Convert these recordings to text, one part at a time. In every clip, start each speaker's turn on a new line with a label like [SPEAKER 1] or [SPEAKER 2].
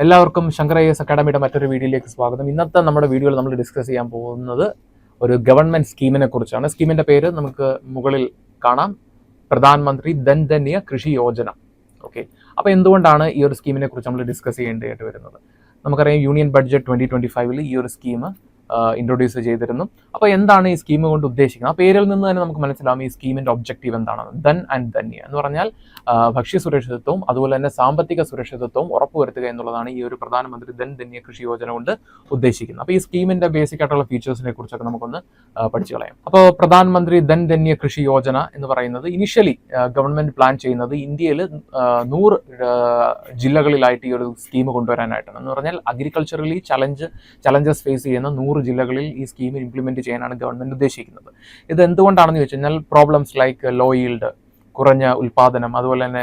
[SPEAKER 1] എല്ലാവർക്കും ശങ്കർ IAS അക്കാഡമിയുടെ മറ്റൊരു വീഡിയോയിലേക്ക് സ്വാഗതം. ഇന്നത്തെ നമ്മുടെ വീഡിയോയിൽ നമ്മൾ ഡിസ്കസ് ചെയ്യാൻ പോകുന്നത് ഒരു ഗവൺമെന്റ് സ്കീമിനെ കുറിച്ചാണ്. സ്കീമിന്റെ പേര് നമുക്ക് മുകളിൽ കാണാം, പ്രധാനമന്ത്രി ധൻ ധന്യ കൃഷി യോജന. ഓക്കെ, അപ്പോൾ എന്തുകൊണ്ടാണ് ഈ ഒരു സ്കീമിനെ കുറിച്ച് നമ്മൾ ഡിസ്കസ് ചെയ്യേണ്ടതായിട്ട് വരുന്നത്? നമുക്കറിയാം യൂണിയൻ ബഡ്ജറ്റ് 2025 ഈ ഒരു സ്കീം ഇൻട്രൊഡ്യൂസ് ചെയ്തിരുന്നു. അപ്പോൾ എന്താണ് ഈ സ്കീം കൊണ്ട് ഉദ്ദേശിക്കുന്നത്? ആ പേരിൽ നിന്ന് തന്നെ നമുക്ക് മനസ്സിലാവും ഈ സ്കീമിന്റെ ഒബ്ജക്റ്റീവ് എന്താണ്. ധൻ ആൻഡ് ധന്യ എന്ന് പറഞ്ഞാൽ ഭക്ഷ്യ സുരക്ഷിതത്വവും അതുപോലെ തന്നെ സാമ്പത്തിക സുരക്ഷിതത്വവും ഉറപ്പുവരുത്തുക എന്നുള്ളതാണ് ഈ ഒരു പ്രധാനമന്ത്രി ധൻ ധന്യ കൃഷി യോജന കൊണ്ട് ഉദ്ദേശിക്കുന്നത്. അപ്പോൾ ഈ സ്കീമിന്റെ ബേസിക് ആയിട്ടുള്ള ഫീച്ചേഴ്സിനെ കുറിച്ചൊക്കെ നമുക്കൊന്ന് പഠിച്ചു കളയാം. അപ്പോൾ പ്രധാനമന്ത്രി ധൻ ധന്യ കൃഷി യോജന എന്ന് പറയുന്നത് ഇനിഷ്യലി ഗവൺമെന്റ് പ്ലാൻ ചെയ്യുന്നത് ഇന്ത്യയിൽ 100 ജില്ലകളിലായിട്ട് ഈ ഒരു സ്കീം കൊണ്ടുവരാനായിട്ടാണ്. എന്ന് പറഞ്ഞാൽ അഗ്രികൾച്ചറലി ചലഞ്ചസ് ഫേസ് ചെയ്യുന്ന 100 ജില്ലകളിൽ ഈ സ്കീം ഇംപ്ലിമെന്റ് ചെയ്യാനാണ് ഗവൺമെന്റ് ഉദ്ദേശിക്കുന്നത്. ഇത് എന്തുകൊണ്ടാണെന്ന് ചോദിച്ചു കഴിഞ്ഞാൽ പ്രോബ്ലംസ് ലൈക്ക് ലോ ഈൽഡ്, കുറഞ്ഞ ഉൽപാദനം, അതുപോലെ തന്നെ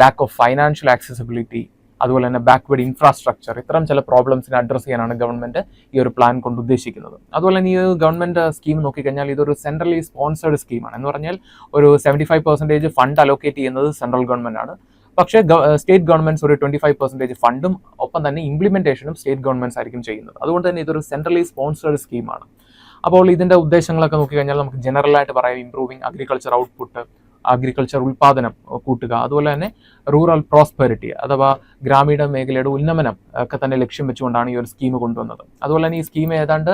[SPEAKER 1] ലാക്ക് ഓഫ് ഫൈനാൻഷ്യൽ ആക്സസിബിലിറ്റി, അതുപോലെ തന്നെ ബാക്ക്വേർഡ് ഇൻഫ്രാസ്ട്രക്ചർ, ഇത്തരം ചില പ്രോബ്ലംസിനെ അഡ്രസ് ചെയ്യാനാണ് ഗവൺമെന്റ് ഈ ഒരു പ്ലാൻ കൊണ്ട് ഉദ്ദേശിക്കുന്നത്. അതുപോലെ തന്നെ ഈ ഗവൺമെന്റ് സ്കീം നോക്കിക്കഴിഞ്ഞാൽ ഇതൊരു സെൻട്രലി സ്പോൺസേർഡ് സ്കീമാണ്. എന്ന് പറഞ്ഞാൽ ഒരു 75% ഫണ്ട് അലോക്കേറ്റ് ചെയ്യുന്നത് സെൻട്രൽ ഗവൺമെന്റ് ആണ്. പക്ഷേ സ്റ്റേറ്റ് ഗവൺമെന്റ്സ് ഒരു 25% ഫണ്ടും ഒപ്പം തന്നെ ഇംപ്ലിമെന്റേഷനും സ്റ്റേറ്റ് ഗവൺമെന്റ്സ് ആയിരിക്കും ചെയ്യുന്നത്. അതുകൊണ്ട് തന്നെ ഇതൊരു സെൻട്രലി സ്പോൺസേർഡ് സ്കീമാണ്. അപ്പോൾ ഇതിന്റെ ഉദ്ദേശങ്ങളൊക്കെ നോക്കിക്കഴിഞ്ഞാൽ നമുക്ക് ജനറലായിട്ട് പറയാം, ഇംപ്രൂവിങ് അഗ്രികൾച്ചർ ഔട്ട്പുട്ട്, അഗ്രികൾച്ചർ ഉൽപാദനം കൂട്ടുക, അതുപോലെ തന്നെ റൂറൽ പ്രോസ്പെരിറ്റി അഥവാ ഗ്രാമീണ മേഖലയുടെ ഉന്നമനം ഒക്കെ തന്നെ ലക്ഷ്യം വെച്ചുകൊണ്ടാണ് ഈ ഒരു സ്കീം കൊണ്ടുവന്നത്. അതുപോലെ തന്നെ ഈ സ്കീം ഏതാണ്ട്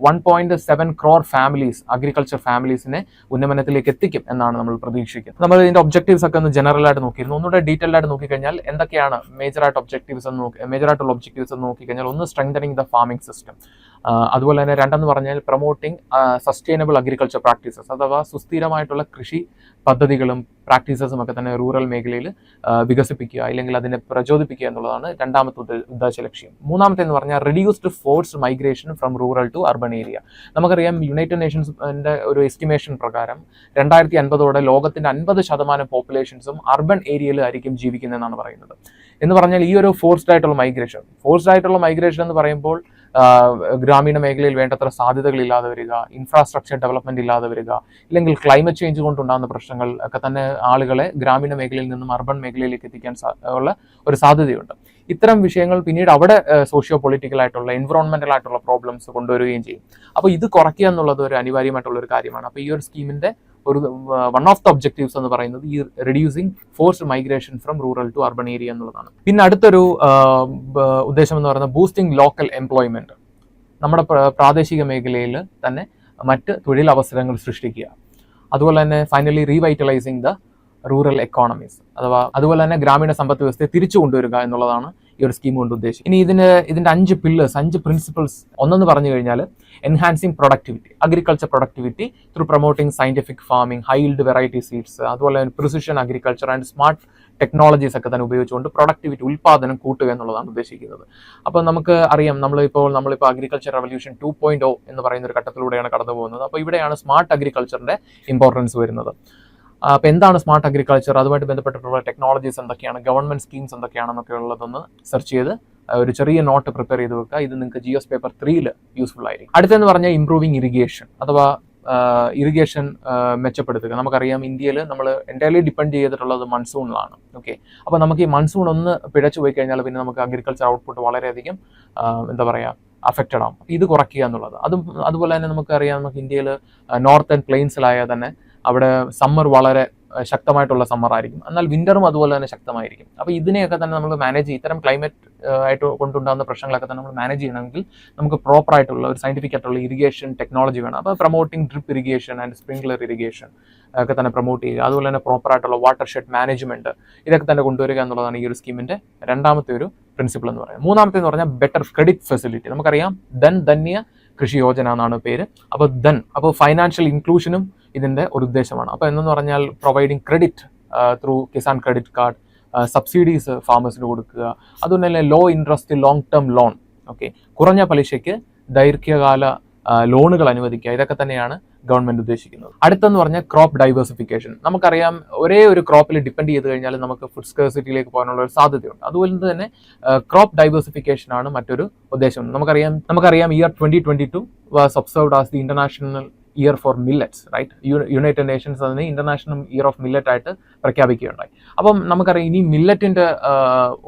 [SPEAKER 1] 1.7 crore ഫാമിലീസ്, അഗ്രികൾച്ചർ ഫാമിലീസിനെ ഉന്നമനത്തിലേക്ക് എത്തിക്കും എന്നാണ് നമ്മൾ പ്രതീക്ഷിക്കുന്നത്. നമ്മൾ ഇതിന്റെ ഒബ്ജക്റ്റീവ്സ് ഒക്കെ ഒന്ന് ജനറലായിട്ട് നോക്കിയിരുന്നു. ഒന്നുകൂടെ ഡീറ്റെയിൽഡ് ആയിട്ട് നോക്കിക്കഴിഞ്ഞാൽ എന്തൊക്കെയാണ് മേജറായിട്ടുള്ള ഒബ്ജക്റ്റീവ്സ് എന്ന് നോക്കിക്കഴിഞ്ഞാൽ ഒന്ന് സ്ട്രെങ്തനിങ് ദ ഫാമിംഗ് സിസ്റ്റം, അതുപോലെ തന്നെ രണ്ടെന്ന് പറഞ്ഞാൽ പ്രൊമോട്ടിംഗ് സസ്റ്റൈനബിൾ അഗ്രികൾച്ചർ പ്രാക്ടീസസ് അഥവാ സുസ്ഥിരമായിട്ടുള്ള കൃഷി പദ്ധതികളും പ്രാക്ടീസസും ഒക്കെ തന്നെ റൂറൽ മേഖലയിൽ വികസിപ്പിക്കുക അല്ലെങ്കിൽ അതിനെ പ്രചോദിപ്പിക്കുക എന്നുള്ളതാണ് രണ്ടാമത്തെ ഉദ്ദേശ ലക്ഷ്യം. മൂന്നാമത്തെ എന്ന് പറഞ്ഞാൽ reduced forced migration from rural to urban area. നമുക്കറിയാം യുണൈറ്റഡ് നേഷൻസിന്റെ ഒരു എസ്റ്റിമേഷൻ പ്രകാരം 2050 ലോകത്തിന്റെ 50% പോപ്പുലേഷൻസും അർബൻ ഏരിയയിൽ ആയിരിക്കും ജീവിക്കുന്നതെന്നാണ് പറയുന്നത്. എന്ന് പറഞ്ഞാൽ ഈ ഒരു ഫോഴ്സ്ഡ് ആയിട്ടുള്ള മൈഗ്രേഷൻ എന്ന് പറയുമ്പോൾ ഗ്രാമീണ മേഖലയിൽ വേണ്ടത്ര സാധ്യതകൾ ഇല്ലാതെ വരിക, ഇൻഫ്രാസ്ട്രക്ചർ ഡെവലപ്മെന്റ് ഇല്ലാതെ വരിക, ഇല്ലെങ്കിൽ ക്ലൈമറ്റ് ചേഞ്ച് കൊണ്ടുണ്ടാകുന്ന പ്രശ്നങ്ങൾ ഒക്കെ തന്നെ ആളുകളെ ഗ്രാമീണ മേഖലയിൽ നിന്നും അർബൻ മേഖലയിലേക്ക് എത്തിക്കാൻ ഉള്ള ഒരു സാധ്യതയുണ്ട്. ഇത്തരം വിഷയങ്ങൾ പിന്നീട് അവിടെ സോഷ്യോ പൊളിറ്റിക്കൽ ആയിട്ടുള്ള എൻവറോൺമെന്റൽ ആയിട്ടുള്ള പ്രോബ്ലംസ് കൊണ്ടുവരികയും ചെയ്യും. അപ്പോൾ ഇത് കുറയ്ക്കുക എന്നുള്ളത് ഒരു അനിവാര്യമായിട്ടുള്ള ഒരു കാര്യമാണ്. അപ്പോൾ ഈ ഒരു സ്കീമിന്റെ ഒരു വൺ ഓഫ് ദ ഒബ്ജക്റ്റീവ്സ് എന്ന് പറയുന്നത് ഈ reducing forced migration from rural to urban area എന്നുള്ളതാണ്. പിന്നെ അടുത്തൊരു ഉദ്ദേശം എന്ന് പറയുന്നത് ബൂസ്റ്റിംഗ് ലോക്കൽ എംപ്ലോയ്മെന്റ്, നമ്മുടെ പ്രാദേശിക മേഖലയിൽ തന്നെ മറ്റ് തൊഴിലവസരങ്ങൾ സൃഷ്ടിക്കുക. അതുപോലെ തന്നെ ഫൈനലി റീവൈറ്റലൈസിങ് ദ റൂറൽ എക്കോണമീസ് അഥവാ അതുപോലെ തന്നെ ഗ്രാമീണ സമ്പദ് വ്യവസ്ഥയെ തിരിച്ചു കൊണ്ടുവരിക എന്നുള്ളതാണ് ഈ ഒരു സ്കീം കൊണ്ട് ഉദ്ദേശിക്കുന്നത്. ഇനി ഇതിന്റെ 5 പില്ലേഴ്സ്, 5 പ്രിൻസിപ്പിൾസ് ഒന്നെന്ന് പറഞ്ഞു കഴിഞ്ഞാൽ enhancing productivity, agriculture productivity through promoting scientific farming, high yield variety seeds, അതുപോലെ precision agriculture and smart technologies ഒക്കെ തന്നെ ഉപയോഗിച്ചുകൊണ്ട് പ്രൊഡക്ടിവിറ്റി, ഉൽപാദനം കൂട്ടുക എന്നുള്ളതാണ് ഉദ്ദേശിക്കുന്നത്. അപ്പോൾ നമുക്ക് അറിയാം, നമ്മളിപ്പോൾ അഗ്രികൾച്ചർ റവല്യൂഷൻ 2.0 എന്ന് പറയുന്ന ഒരു ഘട്ടത്തിലൂടെയാണ് കടന്നു പോകുന്നത്. അപ്പോൾ ഇവിടെയാണ് സ്മാർട്ട് അഗ്രികൾച്ചറിന്റെ ഇമ്പോർട്ടൻസ് വരുന്നത്. അപ്പോൾ എന്താണ് സ്മാർട്ട് അഗ്രികൾച്ചർ, അതുമായിട്ട് ബന്ധപ്പെട്ടിട്ടുള്ള ടെക്നോളജീസ് എന്തൊക്കെയാണ്, ഗവൺമെന്റ് സ്കീംസ് എന്തൊക്കെയാണെന്നൊക്കെ ഉള്ളതൊന്ന് സെർച്ച് ചെയ്ത് ഒരു ചെറിയ നോട്ട് പ്രിപ്പയർ ചെയ്ത് വെക്കുക. ഇത് നിങ്ങൾക്ക് GS പേപ്പർ 3 യൂസ്ഫുൾ ആയിരിക്കും. അടുത്തെന്ന് പറഞ്ഞാൽ ഇംപ്രൂവിങ് ഇറിഗേഷൻ അഥവാ ഇറിഗേഷൻ മെച്ചപ്പെടുത്തുക. നമുക്കറിയാം ഇന്ത്യയിൽ നമ്മൾ എൻ്റയർലി ഡിപ്പെൻഡ് ചെയ്തിട്ടുള്ളത് മൺസൂണിലാണ്. ഓക്കെ, അപ്പോൾ നമുക്ക് ഈ മൺസൂൺ ഒന്ന് പിഴച്ചു പോയി കഴിഞ്ഞാൽ പിന്നെ നമുക്ക് അഗ്രികൾച്ചർ ഔട്ട്പുട്ട് വളരെയധികം അഫക്റ്റഡ് ആവും. ഇത് കുറയ്ക്കുക എന്നുള്ളത്. അതുപോലെ തന്നെ നമുക്കറിയാം, നമുക്ക് ഇന്ത്യയിൽ നോർത്തേൺ പ്ലെയിൻസിലായാൽ തന്നെ അവിടെ സമ്മർ വളരെ ശക്തമായിട്ടുള്ള സമ്മർ ആയിരിക്കും, എന്നാൽ വിന്ററും അതുപോലെ തന്നെ ശക്തമായിരിക്കും. അപ്പോൾ ഇതിനെയൊക്കെ തന്നെ നമ്മൾ മാനേജ് ചെയ്യും. ഇത്തരം ക്ലൈമറ്റ് ആയിട്ട് കൊണ്ടുണ്ടാകുന്ന പ്രശ്നങ്ങളൊക്കെ തന്നെ നമ്മൾ മാനേജ് ചെയ്യണമെങ്കിൽ നമുക്ക് പ്രോപ്പർ ആയിട്ടുള്ള ഒരു സയന്റിഫിക് ആയിട്ടുള്ള ഇറിഗേഷൻ ടെക്നോളജി വേണം. അപ്പോൾ promoting drip irrigation and sprinkler irrigation ഒക്കെ തന്നെ പ്രൊമോട്ട് ചെയ്യുക. അതുപോലെ തന്നെ പ്രോപ്പർ ആയിട്ടുള്ള വാട്ടർ ഷെഡ് മാനേജ്മെന്റ് ഇതൊക്കെ തന്നെ കൊണ്ടുവരിക എന്നുള്ളതാണ് ഈ ഒരു സ്കീമിന്റെ രണ്ടാമത്തെ ഒരു പ്രിൻസിപ്പിൾ എന്ന് പറയുന്നത്. മൂന്നാമത്തെ എന്ന് പറഞ്ഞാൽ ബെറ്റർ ക്രെഡിറ്റ് ഫെസിലിറ്റി. നമുക്കറിയാം ധന്യ കൃഷി യോജന എന്നാണ് പേര്. അപ്പോൾ ഫൈനാൻഷ്യൽ ഇൻക്ലൂഷനും ഇതിന്റെ ഒരു ഉദ്ദേശമാണ്. അപ്പോൾ എന്നു പറഞ്ഞാൽ providing credit through Kisan credit card, subsidies ഫാമേഴ്സിന് കൊടുക്കുക, അതുപോലെ തന്നെ low interest long term loan, okay, കുറഞ്ഞ പലിശയ്ക്ക് ദൈർഘ്യകാല ലോണുകൾ അനുവദിക്കുക. ഇതൊക്കെ തന്നെയാണ് ഗവൺമെന്റ് ഉദ്ദേശിക്കുന്നത്. അടുത്തെന്ന് പറഞ്ഞാൽ ക്രോപ്പ് ഡൈവേഴ്സിഫിക്കേഷൻ. നമുക്കറിയാം, ഒരേ ഒരു ക്രോപ്പിൽ ഡിപ്പെൻഡ് ചെയ്ത് കഴിഞ്ഞാൽ നമുക്ക് ഫുഡ് സ്കേഴ്സിറ്റിയിലേക്ക് പോകാനുള്ള ഒരു സാധ്യതയുണ്ട്. അതുപോലെ തന്നെ ക്രോപ്പ് ഡൈവേഴ്സിഫിക്കേഷൻ ആണ് മറ്റൊരു ഉദ്ദേശം. നമുക്കറിയാം year 2022 was observed as the international year for millets, right? United Nations അതിനെ ഇന്റർനാഷണൽ ഇയർ ഓഫ് മില്ലറ്റ് ആയിട്ട് പ്രഖ്യാപിക്കുകയുണ്ടായി. അപ്പം നമുക്കറിയാം ഇനി മില്ലറ്റിന്റെ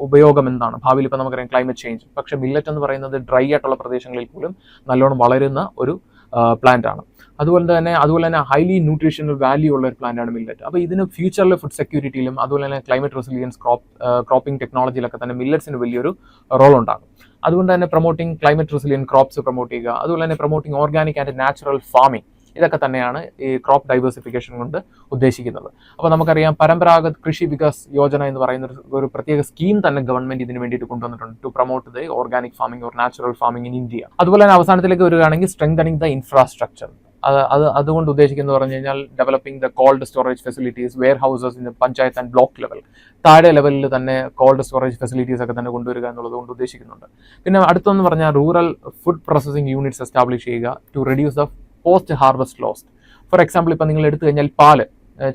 [SPEAKER 1] ഉപയോഗം എന്താണ് ഭാവിയിൽ. ഇപ്പം നമുക്കറിയാം ക്ലൈമറ്റ് ചേഞ്ച്, പക്ഷേ മില്ലറ്റ് എന്ന് പറയുന്നത് ഡ്രൈ ആയിട്ടുള്ള പ്രദേശങ്ങളിൽ പോലും നല്ലോണം വളരുന്ന ഒരു പ്ലാന്റ് ആണ്. അതുപോലെ തന്നെ ഹൈലി ന്യൂട്രീഷണൽ വാല്യൂ ഉള്ള ഒരു പ്ലാന്റ് ആണ് മില്ലറ്റ്. അപ്പോൾ ഇതിന് ഫ്യൂച്ചറിലെ ഫുഡ് സെക്യൂരിറ്റിയിലും അതുപോലെ തന്നെ ക്ലൈമറ്റ് റെസിലിയൻസ് ക്രോപ്പിംഗ് ടെക്നോളജിയിലൊക്കെ തന്നെ മില്ലറ്റ്സിന് വലിയൊരു റോൾ ഉണ്ടാകും. അതുകൊണ്ട് തന്നെ promoting climate resilient crops promote ചെയ്യുക, അതുപോലെ തന്നെ promoting organic and natural farming, ഇതൊക്കെ തന്നെയാണ് ഈ ക്രോപ്പ് ഡൈവേഴ്സിഫിക്കേഷൻ കൊണ്ട് ഉദ്ദേശിക്കുന്നത്. അപ്പോൾ നമുക്കറിയാം പരമ്പരാഗത് കൃഷി വികാസ് യോജന എന്ന് പറയുന്ന ഒരു പ്രത്യേക സ്കീം തന്നെ ഗവൺമെന്റ് ഇതിന് വേണ്ടിയിട്ട് കൊണ്ടുവന്നിട്ടുണ്ട്, to promote the organic farming or natural farming in India. അതുപോലെ തന്നെ അവസാനത്തിലേക്ക് വരികയാണെങ്കിൽ സ്ട്രെങ്തനിങ് ദ ഇൻഫ്രാസ്ട്രക്ചർ. അതുകൊണ്ട് ഉദ്ദേശിക്കുന്നത് പറഞ്ഞു കഴിഞ്ഞാൽ developing the cold storage facilities, warehouses in panchayat and block level, താഴെ ലെവലിൽ തന്നെ കോൾഡ് സ്റ്റോറേജ് ഫെസിലിറ്റീസ് ഒക്കെ തന്നെ കൊണ്ടുവരിക എന്നുള്ളത് കൊണ്ട് ഉദ്ദേശിക്കുന്നുണ്ട്. പിന്നെ അടുത്തൊന്ന് പറഞ്ഞാൽ rural food processing units establish ചെയ്യുക to reduce the post harvest lost. For example, ഇപ്പം നിങ്ങൾ എടുത്തു കഴിഞ്ഞാൽ പാല്,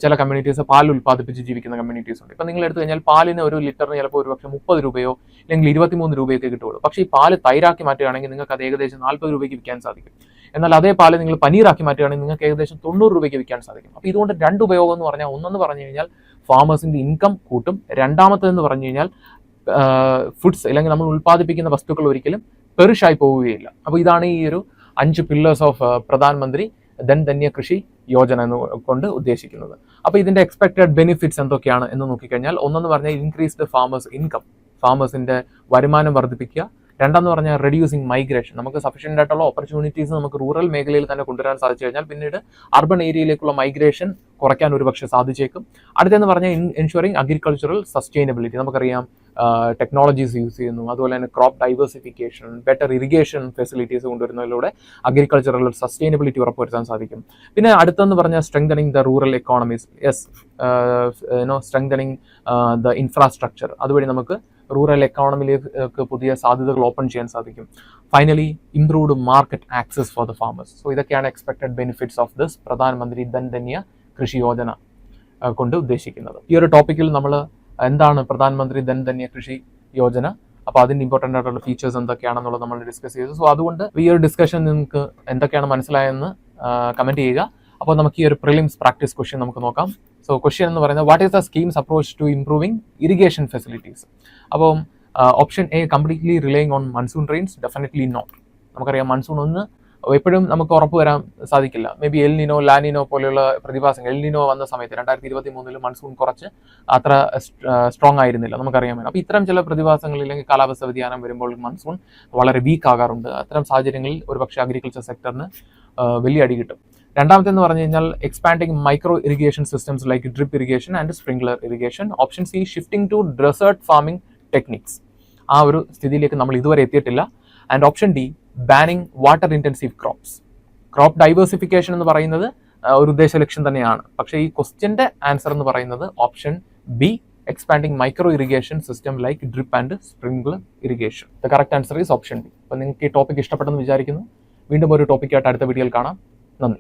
[SPEAKER 1] ചില കമ്മ്യൂണിറ്റീസ് പാൽ ഉൽപ്പാദിപ്പിച്ച് ജീവിക്കുന്ന കമ്മ്യൂണിറ്റീസ് ഉണ്ട്. ഇപ്പം നിങ്ങൾ എടുത്തു കഴിഞ്ഞാൽ പാലിന് ഒരു ലിറ്ററിന് ചിലപ്പോൾ ഒരു പക്ഷേ 30 രൂപയോ അല്ലെങ്കിൽ 23 രൂപയൊക്കെ കിട്ടുള്ളൂ. പക്ഷേ ഈ പാല് തൈരാക്കി മാറ്റുകയാണെങ്കിൽ നിങ്ങൾക്ക് അത് ഏകദേശം 40 രൂപയ്ക്ക് വിൽക്കാൻ സാധിക്കും. എന്നാൽ അതേ പാല് നിങ്ങൾ പനീറാക്കി മാറ്റുകയാണെങ്കിൽ നിങ്ങൾക്ക് ഏകദേശം 90 രൂപയ്ക്ക് വിൽക്കാൻ സാധിക്കും. അപ്പോൾ ഇതുകൊണ്ട് രണ്ട് ഉപയോഗം എന്ന് പറഞ്ഞാൽ, ഒന്നെന്ന് പറഞ്ഞു കഴിഞ്ഞാൽ ഫാമേഴ്സിന്റെ ഇൻകം കൂട്ടും, രണ്ടാമത്തേന്ന് പറഞ്ഞു കഴിഞ്ഞാൽ ഫുഡ്സ് അല്ലെങ്കിൽ നമ്മൾ ഉൽപ്പാദിപ്പിക്കുന്ന വസ്തുക്കൾ ഒരിക്കലും പെറിഷായി പോവുകയില്ല. അപ്പോൾ ഇതാണ് ഈ ഒരു 5 പില്ലേഴ്സ് ഓഫ് പ്രധാനമന്ത്രി ധൻധന്യ കൃഷി യോജന എന്ന് കൊണ്ട് ഉദ്ദേശിക്കുന്നത്. അപ്പോൾ ഇതിന്റെ എക്സ്പെക്റ്റഡ് ബെനിഫിറ്റ്സ് എന്തൊക്കെയാണ് എന്ന് നോക്കിക്കഴിഞ്ഞാൽ, ഒന്നെന്ന് പറഞ്ഞാൽ ഇൻക്രീസ്ഡ് ഫാമേഴ്സ് ഇൻകം, ഫാമേഴ്സിന്റെ വരുമാനം വർദ്ധിപ്പിക്കുക. രണ്ടെന്ന് പറഞ്ഞാൽ റെഡ്യൂസിങ് മൈഗ്രേഷൻ, നമുക്ക് സഫീഷ്യൻ്റ് ആയിട്ടുള്ള ഓപ്പർച്യൂണിറ്റീസ് നമുക്ക് റൂറൽ മേഖലയിൽ തന്നെ കൊണ്ടുവരാൻ സാധിച്ചു കഴിഞ്ഞാൽ പിന്നീട് അർബൻ ഏരിയയിലേക്കുള്ള മൈഗ്രേഷൻ കുറയ്ക്കാൻ ഒരുപക്ഷെ സാധിച്ചേക്കും. അടുത്തെന്ന് പറഞ്ഞാൽ എൻഷുറിങ് അഗ്രികൾച്ചറൽ സസ്റ്റൈനബിലിറ്റി, നമുക്കറിയാം ടെക്നോളജീസ് യൂസ് ചെയ്യുന്നു, അതുപോലെ തന്നെ crop diversification, better irrigation facilities കൊണ്ടുവരുന്നതിലൂടെ അഗ്രികൾച്ചറൽ സസ്റ്റൈനബിലിറ്റി ഉറപ്പുവരുത്താൻ സാധിക്കും. പിന്നെ അടുത്തെന്ന് പറഞ്ഞാൽ strengthening the rural economies, strengthening the infrastructure, അതുവഴി നമുക്ക് റൂറൽ എക്കോണമിയിലേക്ക് പുതിയ സാധ്യതകൾ ഓപ്പൺ ചെയ്യാൻ സാധിക്കും. Finally improved market access for the farmers. So ഇതൊക്കെയാണ് expected benefits of this Pradhanmantri Dhandhanya കൃഷി യോജന കൊണ്ട് ഉദ്ദേശിക്കുന്നത്. ഈ ഒരു ടോപ്പിക്കിൽ നമ്മൾ എന്താണ് പ്രധാനമന്ത്രി ധൻധന്യ കൃഷി യോജന, അപ്പോൾ അതിൻ്റെ ഇമ്പോർട്ടൻ്റ് ആയിട്ടുള്ള ഫീച്ചേഴ്സ് എന്തൊക്കെയാണെന്നുള്ളത് നമ്മൾ ഡിസ്കസ് ചെയ്തു. സോ അതുകൊണ്ട് ഈ ഒരു ഡിസ്കഷൻ നിങ്ങൾക്ക് എന്തൊക്കെയാണ് മനസ്സിലായെന്ന് കമൻറ്റ് ചെയ്യുക. അപ്പോൾ നമുക്ക് ഈ ഒരു പ്രിലിംസ് പ്രാക്ടീസ് ക്വസ്റ്റ്യൻ നമുക്ക് നോക്കാം. സോ ക്വസ്റ്റ്യൻ എന്ന് പറയുന്നത്, what is the scheme's approach to improving irrigation facilities? അപ്പം option A, completely relying on monsoon rains, definitely not. നമുക്കറിയാം മൺസൂൺ ഒന്ന് എപ്പോഴും നമുക്ക് ഉറപ്പ് വരാൻ സാധിക്കില്ല. മേ ബി എൽനിനോ ലാനിനോ പോലെയുള്ള പ്രതിഭാസങ്ങൾ, എൽനിനോ വന്ന സമയത്ത് 2023 മൺസൂൺ കുറച്ച് അത്ര സ്ട്രോങ് ആയിരുന്നില്ല, നമുക്കറിയാൻ വേണം. അപ്പോൾ ഇത്തരം ചില പ്രതിഭാസങ്ങൾ അല്ലെങ്കിൽ കാലാവസ്ഥ വ്യതിയാനം വരുമ്പോൾ മൺസൂൺ വളരെ വീക്ക് ആകാറുണ്ട്. അത്തരം സാഹചര്യങ്ങളിൽ ഒരുപക്ഷെ അഗ്രികൾച്ചർ സെക്ടറിന് വലിയ അടി കിട്ടും. രണ്ടാമത്തെന്ന് പറഞ്ഞു കഴിഞ്ഞാൽ expanding micro irrigation systems like drip irrigation and sprinkler irrigation. Option C, shifting to desert farming techniques. ആ ഒരു സ്ഥിതിയിലേക്ക് നമ്മൾ ഇതുവരെ എത്തിയിട്ടില്ല. And option D, banning water intensive crops. Crop diversification എന്ന് പറയുന്നത് ഒരു ഉദ്ദേശ ലക്ഷ്യം തന്നെയാണ്, പക്ഷേ ഈ ക്വസ്റ്റ്യന്റെ ആൻസർ എന്ന് പറയുന്നത് option B, expanding micro irrigation system like drip and sprinkler irrigation. The correct answer is option B. അപ്പോൾ നിങ്ങൾക്ക് ഈ ടോപ്പിക് ഇഷ്ടപ്പെട്ടെന്ന് വിചാരിക്കുന്നു. വീണ്ടും ഒരു ടോപ്പിക്കായിട്ട് അടുത്ത വീഡിയോയിൽ കാണാം.